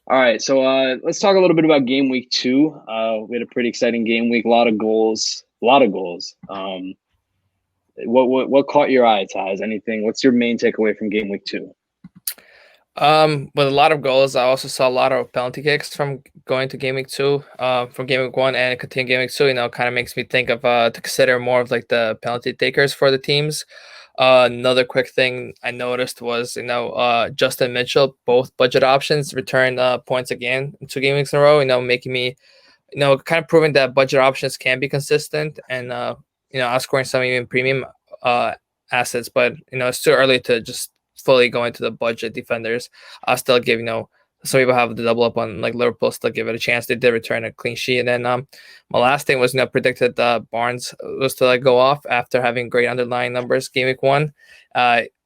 All right, so let's talk a little bit about game week 2. We had a pretty exciting game week, a lot of goals, a lot of goals. What caught your eye, Taz? Anything? What's your main takeaway from game week 2? With a lot of goals, I also saw a lot of penalty kicks from going to Game Week 2, from Game Week 1 and continue Game Week 2. Kind of makes me think of to consider more of like the penalty takers for the teams. Another quick thing I noticed was Justin Mitchell, both budget options returned points again in 2 game weeks in a row. Making me kind of proving that budget options can be consistent and outscoring some even premium assets. But it's too early to just fully go into the budget defenders. I'll still give some people have the double up on like Liverpool, still give it a chance. They did return a clean sheet, and then my last thing was predicted Barnes was to like go off after having great underlying numbers game week 1.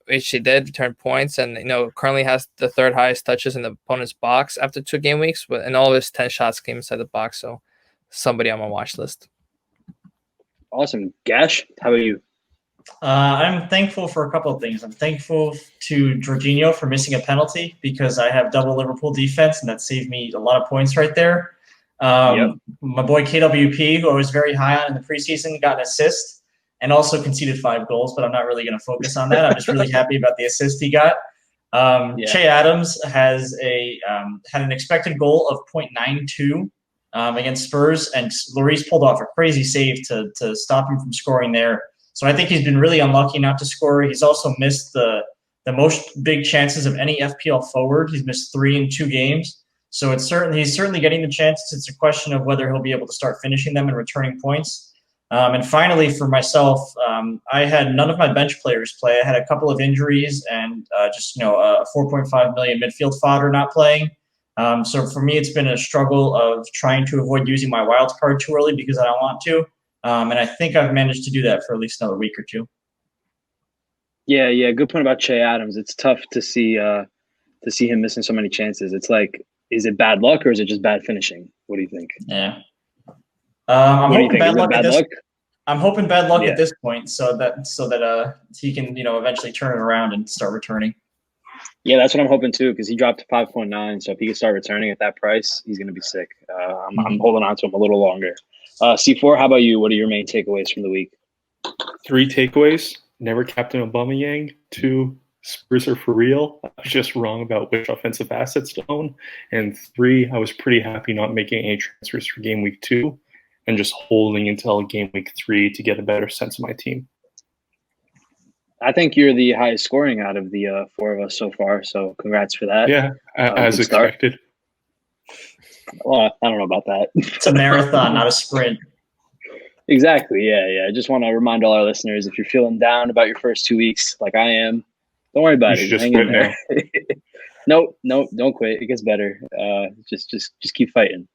Which she did return points, and currently has the third highest touches in the opponent's box after 2 game weeks, and all of his 10 shots came inside the box. So somebody on my watch list. Awesome. Gash, how about you? I'm thankful for a couple of things. I'm thankful to Jorginho for missing a penalty because I have double Liverpool defense, and that saved me a lot of points right there. Yep. My boy KWP, who I was very high on in the preseason, got an assist and also conceded 5 goals, but I'm not really going to focus on that. I'm just really happy about the assist he got. Che Adams has had an expected goal of 0.92 against Spurs, and Lloris pulled off a crazy save to stop him from scoring there. So I think he's been really unlucky not to score. He's also missed the most big chances of any FPL forward. He's missed 3 in 2 games. So he's certainly getting the chances. It's a question of whether he'll be able to start finishing them and returning points. And finally, for myself, I had none of my bench players play. I had a couple of injuries and a 4.5 million midfield fodder not playing. So for me, it's been a struggle of trying to avoid using my wild card too early because I don't want to. And I think I've managed to do that for at least another week or two. Yeah. Good point about Che Adams. It's tough to see him missing so many chances. It's like, is it bad luck or is it just bad finishing? What do you think? Yeah. What do you think? Is it bad luck? I'm hoping bad luck at this point, so that he can eventually turn it around and start returning. Yeah, that's what I'm hoping too, because he dropped to 5.9. So if he can start returning at that price, he's going to be sick. I'm holding on to him a little longer. C4, how about you? What are your main takeaways from the week? 3 takeaways. Never captain Aubameyang. 2, Spurs are for real. I was just wrong about which offensive assets to own. And 3, I was pretty happy not making any transfers for game week 2 and just holding until game week 3 to get a better sense of my team. I think you're the highest scoring out of the 4 of us so far, so congrats for that. Yeah, as expected. Well, I don't know about that. It's a marathon, not a sprint. Exactly, yeah. I just want to remind all our listeners, if you're feeling down about your first 2 weeks, like I am, don't worry about it. Just Hang quit in there. Nope, don't quit. It gets better. Just keep fighting.